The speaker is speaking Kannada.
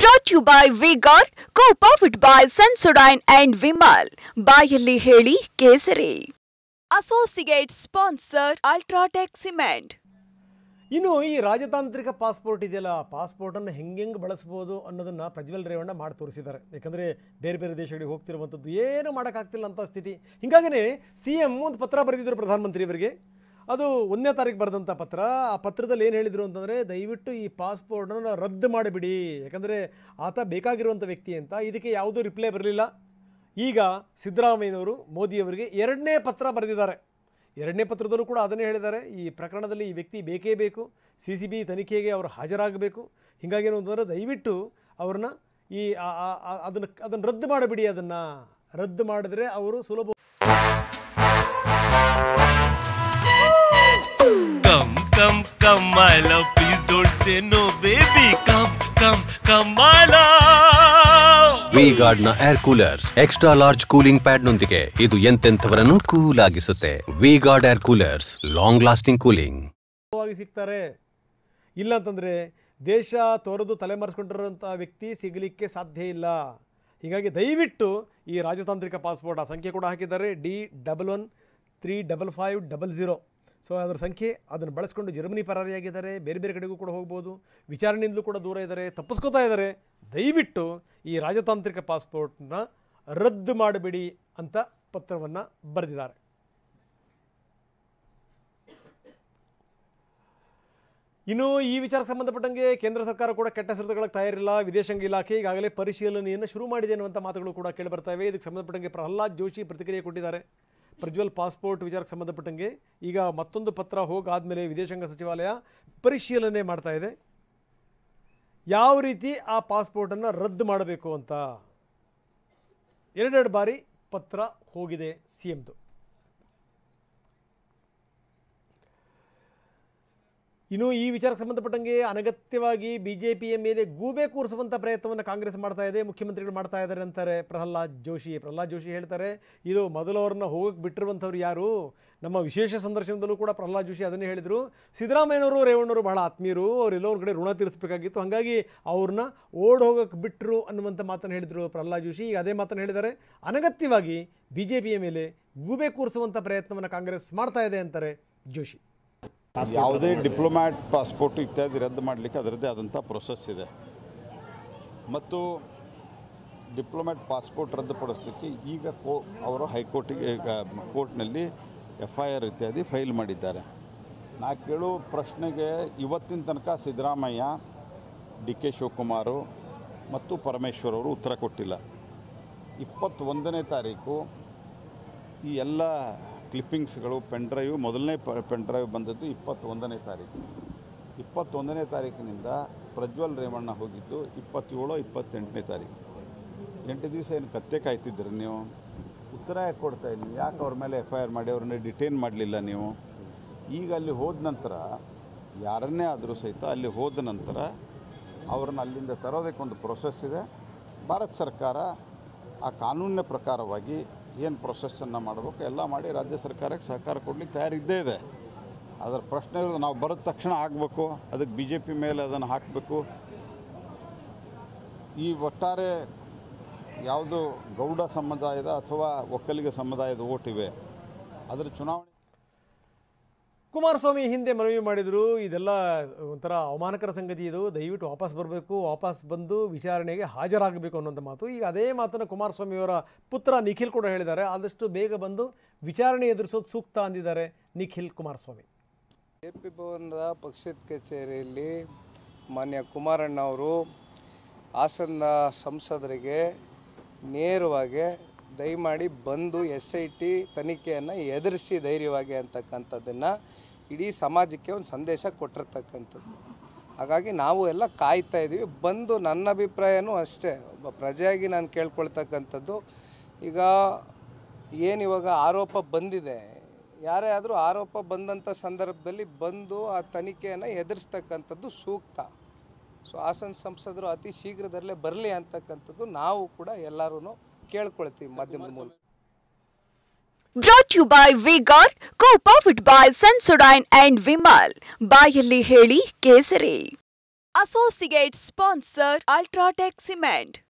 Brought to you by V-Guard, co-powered by Sensodyne and Vimal. ಬಾಯಲ್ಲಿ ಹೇಳಿ ಕೇಸರಿ. Associate sponsor Ultratech Cement. ಇನ್ನು ಈ ರಾಜತಾಂತ್ರಿಕ ಪಾಸ್ಪೋರ್ಟ್ ಇದೆಯಲ್ಲ, ಪಾಸ್ಪೋರ್ಟನ್ನು ಹೆಂಗೆ ಬಳಸ್ಬೋದು ಅನ್ನೋದನ್ನು ಪ್ರಜ್ವಲ್ ರೇವಣ್ಣ ಮಾಡಿ ತೋರಿಸಿದ್ದಾರೆ. ಯಾಕಂದರೆ ಬೇರೆ ಬೇರೆ ದೇಶಗಳಿಗೆ ಹೋಗ್ತಿರುವಂಥದ್ದು ಏನೂ ಮಾಡೋಕ್ಕಾಗ್ತಿಲ್ಲ ಅಂತ ಸ್ಥಿತಿ. ಹೀಗಾಗಿಯೇ CM ಒಂದು ಪತ್ರ ಬರೆದಿದ್ದರು ಪ್ರಧಾನಮಂತ್ರಿಯವರಿಗೆ. ಅದು 1ನೇ ತಾರೀಕು ಬರೆದಂಥ ಪತ್ರ. ಆ ಪತ್ರದಲ್ಲಿ ಏನು ಹೇಳಿದರು ಅಂತಂದರೆ, ದಯವಿಟ್ಟು ಈ ಪಾಸ್ಪೋರ್ಟನ್ನು ರದ್ದು ಮಾಡಿಬಿಡಿ, ಯಾಕಂದರೆ ಆತ ಬೇಕಾಗಿರುವಂಥ ವ್ಯಕ್ತಿ ಅಂತ. ಇದಕ್ಕೆ ಯಾವುದೂ ರಿಪ್ಲೈ ಬರಲಿಲ್ಲ. ಈಗ ಸಿದ್ದರಾಮಯ್ಯನವರು ಮೋದಿಯವರಿಗೆ 2ನೇ ಪತ್ರ ಬರೆದಿದ್ದಾರೆ. 2ನೇ ಪತ್ರದಲ್ಲೂ ಕೂಡ ಅದನ್ನೇ ಹೇಳಿದ್ದಾರೆ, ಈ ಪ್ರಕರಣದಲ್ಲಿ ಈ ವ್ಯಕ್ತಿ ಬೇಕೇ ಬೇಕು, CCB ತನಿಖೆಗೆ ಅವರು ಹಾಜರಾಗಬೇಕು. ಹೀಗಾಗಿ ಏನು ಅಂತಂದರೆ ದಯವಿಟ್ಟು ಅವ್ರನ್ನ ಈ ಅದನ್ನು ರದ್ದು ಮಾಡಿಬಿಡಿ. ಅದನ್ನು ರದ್ದು ಮಾಡಿದ್ರೆ ಅವರು ಸುಲಭ. Come, come, my love, please don't say no, baby. Come, my love. V-Guard ನ air coolers extra large cooling pad ನೊಂದಿಗೆ ಇದು ಎಂತೆಂಥವರನ್ನು ಕೂಲ್ ಆಗಿಸುತ್ತೆ. V-Guard air coolers, long lasting cooling. ಸಿಗ್ತಾರೆ. ಇಲ್ಲ ಅಂತಂದರೆ ದೇಶ ತೊರೆದು ತಲೆಮರೆಸ್ಕೊಂಡಿರೋಂಥ ವ್ಯಕ್ತಿ ಸಿಗಲಿಕ್ಕೆ ಸಾಧ್ಯ ಇಲ್ಲ. ಹೀಗಾಗಿ ದಯವಿಟ್ಟು ಈ ರಾಜತಾಂತ್ರಿಕ ಪಾಸ್ಪೋರ್ಟ್, ಆ ಸಂಖ್ಯೆ ಕೂಡ ಹಾಕಿದ್ದಾರೆ, D113550. ಸೊ ಅದರ ಸಂಖ್ಯೆ, ಅದನ್ನು ಬಳಸ್ಕೊಂಡು ಜರ್ಮನಿ ಪರಾರಿಯಾಗಿದ್ದಾರೆ, ಬೇರೆ ಬೇರೆ ಕಡೆಗೂ ಕೂಡ ಹೋಗ್ಬೋದು, ವಿಚಾರಣೆಯಿಂದಲೂ ಕೂಡ ದೂರ ಇದ್ದಾರೆ, ತಪ್ಪಿಸ್ಕೋತಾ ಇದ್ದಾರೆ. ದಯವಿಟ್ಟು ಈ ರಾಜತಾಂತ್ರಿಕ ಪಾಸ್ಪೋರ್ಟ್ನ ರದ್ದು ಮಾಡಿಬಿಡಿ ಅಂತ ಪತ್ರವನ್ನು ಬರೆದಿದ್ದಾರೆ. ಇನ್ನು ಈ ವಿಚಾರಕ್ಕೆ ಸಂಬಂಧಪಟ್ಟಂಗೆ ಕೇಂದ್ರ ಸರ್ಕಾರ ಕೂಡ ಕೆಟ್ಟ ಹೆಸರುಗಳಿಗೆ ತಯಾರಿಲ್ಲ. ವಿದೇಶಾಂಗ ಇಲಾಖೆ ಈಗಾಗಲೇ ಪರಿಶೀಲನೆಯನ್ನು ಶುರು ಮಾಡಿದೆ ಅನ್ನುವಂಥ ಮಾತುಗಳು ಕೂಡ ಕೇಳಿಬರ್ತಾ ಇವೆ. ಇದಕ್ಕೆ ಸಂಬಂಧಪಟ್ಟಂಗೆ ಪ್ರಹ್ಲಾದ್ ಜೋಶಿ ಪ್ರತಿಕ್ರಿಯೆ ಕೊಟ್ಟಿದ್ದಾರೆ. ಪ್ರಜ್ವಲ್ ಪಾಸ್ಪೋರ್ಟ್ ವಿಚಾರಕ್ಕೆ ಸಂಬಂಧಪಟ್ಟಂಗೆ ಈಗ ಮತ್ತೊಂದು ಪತ್ರ ಹೋಗಾದಮೇಲೆ ವಿದೇಶಾಂಗ ಸಚಿವಾಲಯ ಪರಿಶೀಲನೆ ಮಾಡ್ತಾ ಇದೆ, ಯಾವ ರೀತಿ ಆ ಪಾಸ್ಪೋರ್ಟನ್ನು ರದ್ದು ಮಾಡಬೇಕು ಅಂತ. 2 ಬಾರಿ ಪತ್ರ ಹೋಗಿದೆ CMದು. ಇನ್ನು ಈ ವಿಚಾರಕ್ಕೆ ಸಂಬಂಧಪಟ್ಟಂಗೆ ಅನಗತ್ಯವಾಗಿ BJPಯ ಮೇಲೆ ಗೂಬೆ ಕೂರಿಸುವಂಥ ಪ್ರಯತ್ನವನ್ನು ಕಾಂಗ್ರೆಸ್ ಮಾಡ್ತಾ ಇದೆ, ಮುಖ್ಯಮಂತ್ರಿಗಳು ಮಾಡ್ತಾ ಇದ್ದಾರೆ ಅಂತಾರೆ ಪ್ರಹ್ಲಾದ್ ಜೋಶಿ ಹೇಳ್ತಾರೆ, ಇದು ಮೊದಲವರನ್ನ ಹೋಗಕ್ಕೆ ಬಿಟ್ಟಿರುವಂಥವ್ರು ಯಾರು? ನಮ್ಮ ವಿಶೇಷ ಸಂದರ್ಶನದಲ್ಲೂ ಕೂಡ ಪ್ರಹ್ಲಾದ್ ಜೋಶಿ ಅದನ್ನೇ ಹೇಳಿದರು. ಸಿದ್ದರಾಮಯ್ಯನವರು ರೇವಣ್ಣವರು ಬಹಳ ಆತ್ಮೀಯರು, ಅವರೆಲ್ಲೋ ಒಂದು ಕಡೆ ಋಣ ತೀರಿಸಬೇಕಾಗಿತ್ತು, ಹಾಗಾಗಿ ಅವ್ರನ್ನ ಹೋಗಕ್ಕೆ ಬಿಟ್ಟರು ಅನ್ನುವಂಥ ಮಾತನ್ನು ಹೇಳಿದರು ಪ್ರಹ್ಲಾದ್ ಜೋಶಿ. ಈಗ ಅದೇ ಮಾತನ್ನು ಹೇಳಿದ್ದಾರೆ, ಅನಗತ್ಯವಾಗಿ BJPಯ ಮೇಲೆ ಗೂಬೆ ಕೂರಿಸುವಂಥ ಪ್ರಯತ್ನವನ್ನು ಕಾಂಗ್ರೆಸ್ ಮಾಡ್ತಾ ಇದೆ ಅಂತಾರೆ ಜೋಶಿ. ಯಾವುದೇ ಡಿಪ್ಲೊಮ್ಯಾಟ್ ಪಾಸ್ಪೋರ್ಟ್ ಇತ್ಯಾದಿ ರದ್ದು ಮಾಡಲಿಕ್ಕೆ ಅದರದ್ದೇ ಆದಂಥ ಪ್ರೊಸೆಸ್ ಇದೆ. ಮತ್ತು ಡಿಪ್ಲೊಮ್ಯಾಟ್ ಪಾಸ್ಪೋರ್ಟ್ ರದ್ದುಪಡಿಸಲಿಕ್ಕೆ ಈಗ ಅವರು ಹೈಕೋರ್ಟಿಗೆ ಕೋರ್ಟ್ನಲ್ಲಿ FIR ಇತ್ಯಾದಿ ಫೈಲ್ ಮಾಡಿದ್ದಾರೆ. ನಾ ಕೇಳೋ ಪ್ರಶ್ನೆಗೆ ಇವತ್ತಿನ ತನಕ ಸಿದ್ದರಾಮಯ್ಯ, DK ಶಿವಕುಮಾರ್ ಮತ್ತು ಪರಮೇಶ್ವರ್ ಅವರು ಉತ್ತರ ಕೊಟ್ಟಿಲ್ಲ. 21ನೇ ತಾರೀಕು ಈ ಎಲ್ಲ ಕ್ಲಿಪ್ಪಿಂಗ್ಸ್ಗಳು, ಪೆನ್ಡ್ರೈವ್, ಮೊದಲನೇ ಪೆನ್ಡ್ರೈವ್ ಬಂದದ್ದು 21ನೇ ತಾರೀಕು. 21ನೇ ತಾರೀಕಿನಿಂದ ಪ್ರಜ್ವಲ್ ರೇವಣ್ಣ ಹೋಗಿದ್ದು 27, 28ನೇ ತಾರೀಕು. 8 ದಿವಸ ಏನು ಕತ್ತೆ ಕಾಯ್ತಿದ್ರಿ ನೀವು? ಉತ್ತರ ಯಾಕೆ ಕೊಡ್ತಾ ಇಲ್ಲ? ಯಾಕೆ ಅವ್ರ ಮೇಲೆ FIR ಮಾಡಿ ಅವ್ರನ್ನ ಡಿಟೈನ್ ಮಾಡಲಿಲ್ಲ ನೀವು? ಈಗ ಅಲ್ಲಿ ಹೋದ ನಂತರ ಯಾರನ್ನೇ ಆದರೂ ಸಹಿತ ಅಲ್ಲಿ ಹೋದ ನಂತರ ಅವ್ರನ್ನ ಅಲ್ಲಿಂದ ತರೋದಕ್ಕೊಂದು ಪ್ರೊಸೆಸ್ ಇದೆ. ಭಾರತ ಸರ್ಕಾರ ಆ ಕಾನೂನಿನ ಪ್ರಕಾರವಾಗಿ ಏನು ಪ್ರೊಸೆಸ್ಸನ್ನು ಮಾಡಬೇಕು ಎಲ್ಲ ಮಾಡಿ ರಾಜ್ಯ ಸರ್ಕಾರಕ್ಕೆ ಸಹಕಾರ ಕೊಡಲಿಕ್ಕೆ ತಯಾರಿದ್ದೇ ಇದೆ. ಅದರ ಪ್ರಶ್ನೆ ಇರೋದು ನಾವು ಬರೋದ ತಕ್ಷಣ ಆಗಬೇಕು, ಅದಕ್ಕೆ BJP ಮೇಲೆ ಅದನ್ನು ಹಾಕಬೇಕು. ಈ ಒಟ್ಟಾರೆ ಯಾವುದು ಗೌಡ ಸಮುದಾಯದ ಅಥವಾ ಒಕ್ಕಲಿಗ ಸಮುದಾಯದ ಓಟಿವೆ, ಅದರ ಚುನಾವಣೆ. ಕುಮಾರಸ್ವಾಮಿ ಹಿಂದೆ ಮನವಿ ಮಾಡಿದರು, ಇದೆಲ್ಲ ಒಂಥರ ಅವಮಾನಕರ ಸಂಗತಿ, ಇದು ದಯವಿಟ್ಟು ವಾಪಸ್ ಬರಬೇಕು, ವಾಪಸ್ ಬಂದು ವಿಚಾರಣೆಗೆ ಹಾಜರಾಗಬೇಕು ಅನ್ನೋಂಥ ಮಾತು. ಈಗ ಅದೇ ಮಾತನ್ನು ಕುಮಾರಸ್ವಾಮಿಯವರ ಪುತ್ರ ನಿಖಿಲ್ ಕೂಡ ಹೇಳಿದ್ದಾರೆ. ಆದಷ್ಟು ಬೇಗ ಬಂದು ವಿಚಾರಣೆ ಎದುರಿಸೋದು ಸೂಕ್ತ ಅಂದಿದ್ದಾರೆ ನಿಖಿಲ್ ಕುಮಾರಸ್ವಾಮಿ. AP ಭವನದ ಪಕ್ಷದ ಕಚೇರಿಯಲ್ಲಿ ಮಾನ್ಯ ಕುಮಾರಣ್ಣ ಅವರು ಹಾಸನ ಸಂಸದರಿಗೆ ನೇರವಾಗಿ ದಯಮಾಡಿ ಬಂದು SIT ತನಿಖೆಯನ್ನು ಎದುರಿಸಿ ಧೈರ್ಯವಾಗಿ ಅಂತಕ್ಕಂಥದ್ದನ್ನು ಇಡೀ ಸಮಾಜಕ್ಕೆ ಒಂದು ಸಂದೇಶ ಕೊಟ್ಟಿರ್ತಕ್ಕಂಥದ್ದು. ಹಾಗಾಗಿ ನಾವು ಎಲ್ಲ ಕಾಯ್ತಾ ಇದ್ದೀವಿ. ಬಂದು ನನ್ನ ಅಭಿಪ್ರಾಯನೂ ಅಷ್ಟೇ, ಒಬ್ಬ ಪ್ರಜೆಯಾಗಿ ನಾನು ಕೇಳ್ಕೊಳ್ತಕ್ಕಂಥದ್ದು, ಈಗ ಏನಿವಾಗ ಆರೋಪ ಬಂದಿದೆ, ಯಾರೇ ಆದರೂ ಆರೋಪ ಬಂದಂಥ ಸಂದರ್ಭದಲ್ಲಿ ಬಂದು ಆ ತನಿಖೆಯನ್ನು ಎದುರಿಸ್ತಕ್ಕಂಥದ್ದು ಸೂಕ್ತ. ಸೊ ಹಾಸನ ಸಂಸದರು ಅತಿ ಶೀಘ್ರದಲ್ಲೇ ಬರಲಿ ಅಂತಕ್ಕಂಥದ್ದು ನಾವು ಕೂಡ ಎಲ್ಲರೂ ಕೇಳ್ಕೊಳ್ತೀವಿ ಮಾಧ್ಯಮದ ಮೂಲಕ. Brought to you by V-Guard, co-powered by Sensodyne and Vimal. ಬಾಯಲ್ಲಿ ಹೇಳಿ ಕೇಸರಿ. Associate sponsor Ultratech Cement.